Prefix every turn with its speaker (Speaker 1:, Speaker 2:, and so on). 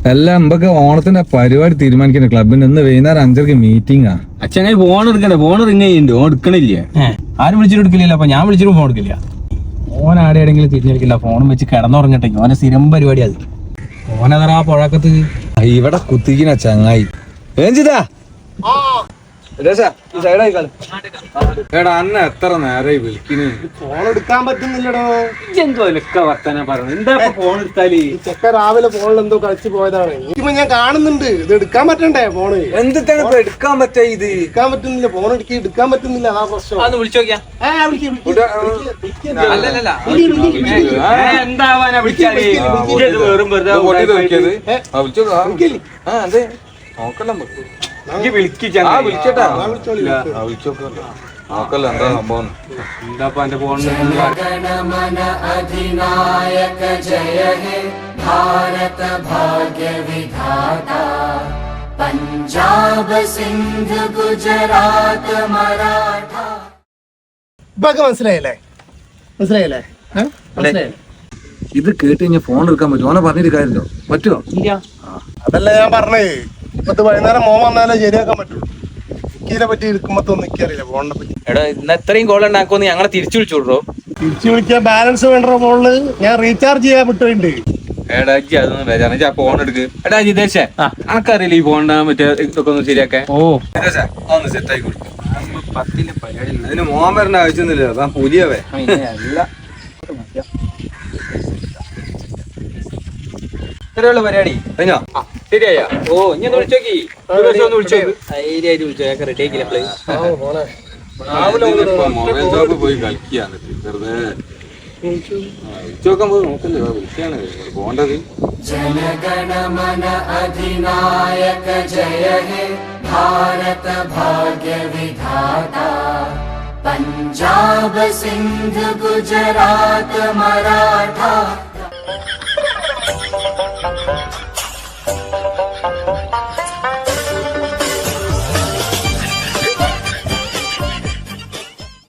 Speaker 1: എല്ലാം നമുക്ക് ഓണത്തിന്റെ പരിപാടി തീരുമാനിക്കുന്ന ക്ലബിന് ഇന്ന് വൈകുന്നേരം 5:00 മീറ്റിംഗാ.
Speaker 2: അച്ഛനെ ഫോൺ എടുക്കണ്ടേ? ഫോൺ റിങ് ചെയ്യുന്നുണ്ട്, ഓൺ എടുക്കണില്ലേ?
Speaker 3: ആരും വിളിച്ചിട്ട് എടുക്കില്ല. അപ്പൊ ഞാൻ വിളിച്ചിട്ട് ഫോൺ എടുക്കില്ല. ഓൻ ആടെയെങ്കിലും തിരിഞ്ഞെടുക്കില്ല. ഫോണും വെച്ച് കിടന്നുറങ്ങട്ടെ. ഓനെ സ്ഥിരം പരിപാടി അത്. ഓനതറാ പുഴക്കത്ത്
Speaker 1: ഇവിടെ കുത്തിക്കുന്ന ചങ്ങായി എടാ അന്ന എത്ര നേരായി വിളിക്കുന്നു,
Speaker 4: ഫോൺ എടുക്കാൻ പറ്റുന്നില്ലടോ.
Speaker 2: എന്തോ വർത്താനം പറഞ്ഞു. എന്താ ഫോൺ എടുത്താല്?
Speaker 4: ചെക്ക രാവിലെ ഫോണിൽ എന്തോ കളിച്ചു പോയതാണ്. എനിക്കിപ്പോ ഞാൻ കാണുന്നുണ്ട്. ഇത് എടുക്കാൻ പറ്റണ്ടേ ഫോണ്?
Speaker 1: എന്തിട്ടാണ് ഇപ്പൊ എടുക്കാൻ പറ്റാ? ഇത്
Speaker 4: എടുക്കാൻ പറ്റുന്നില്ല. ഫോൺ എടുക്കാൻ പറ്റുന്നില്ല. അതാ പ്രശ്നം.
Speaker 3: വിളിച്ചു നോക്കിയാ
Speaker 2: എന്താവാനാ വിളിച്ചാല്? വെറും വെറുതെ
Speaker 1: നോക്കല്ല
Speaker 2: വിളിക്കട്ടെ.
Speaker 1: നോക്കല്ല എന്താ സംഭവം.
Speaker 2: എന്താ എന്റെ ഫോൺ?
Speaker 5: अधिनायक जय हे भारत भाग्य विधाता पंजाब सिंध गुजरात मराठा.
Speaker 4: ഇപ്പൊക്കെ മനസ്സിലായില്ലേ? മനസ്സിലായില്ലേ?
Speaker 1: ഇത് കേട്ട് കഴിഞ്ഞാൽ ഫോൺ എടുക്കാൻ പറ്റും? ഓനെ പറഞ്ഞിട്ട് കാര്യമല്ലോ. പറ്റുമോ?
Speaker 4: അതല്ല ഞാൻ പറഞ്ഞേ. ഇപ്പത്തെ വൈകുന്നേരം മോൻ വന്നാലേ ശരിയാക്കാൻ പറ്റുള്ളൂ. ഇക്കിനെ പറ്റി ഇരിക്കുമ്പത്തൊന്നും എനിക്കറിയില്ല ഫോണിനെ പറ്റി.
Speaker 3: എടാ ഇന്ന് എത്രയും കോൾ ഉണ്ടാക്കുമെന്ന് ഞങ്ങളെ തിരിച്ചു വിളിച്ചോളൂ.
Speaker 4: തിരിച്ചു വിളിക്കാൻ ബാലൻസ് വേണ്ട ഫോണില്. ഞാൻ റീചാർജ് ചെയ്യാൻ വിട്ടുണ്ട്.
Speaker 2: എടാ അജി അതൊന്നും ബേജാറാ. ഫോൺ എടുക്ക്. എടാ ജിതേഷേ, ആൾക്കറിയില്ല ഈ ഫോണിന്റെ മറ്റേ ഇതൊക്കെ ഒന്ന് ശരിയാക്കാൻ.
Speaker 1: ഒന്ന് സെറ്റ് ആയി കൊടുക്കും. 10 പരിപാടി അതിന് മോൻ വരേണ്ട ആവശ്യമൊന്നുമില്ല. അതാ പുതിയവേ
Speaker 3: ഇത്രയുള്ള പരിപാടി
Speaker 1: കഴിഞ്ഞോ?
Speaker 2: ശരിയായ? ഓ ഇനി ഒന്ന് വിളിച്ചോക്കി.
Speaker 3: ധൈര്യമായിട്ട് വിളിച്ചോ. റെഡി ആക്കില്ല.
Speaker 1: മൊബൈൽ ഷോപ്പ് പോയി കളിക്കാണ് വെറുതെ. വിളിച്ചോക്കാൻ പോയി നോക്കല്ലേ, വിളിക്കാണ് പോണ്ടത്.
Speaker 5: जनगण मन अधिनायक जय हे भारत भाग्य विधाता पंजाब सिंध गुजरात मराठा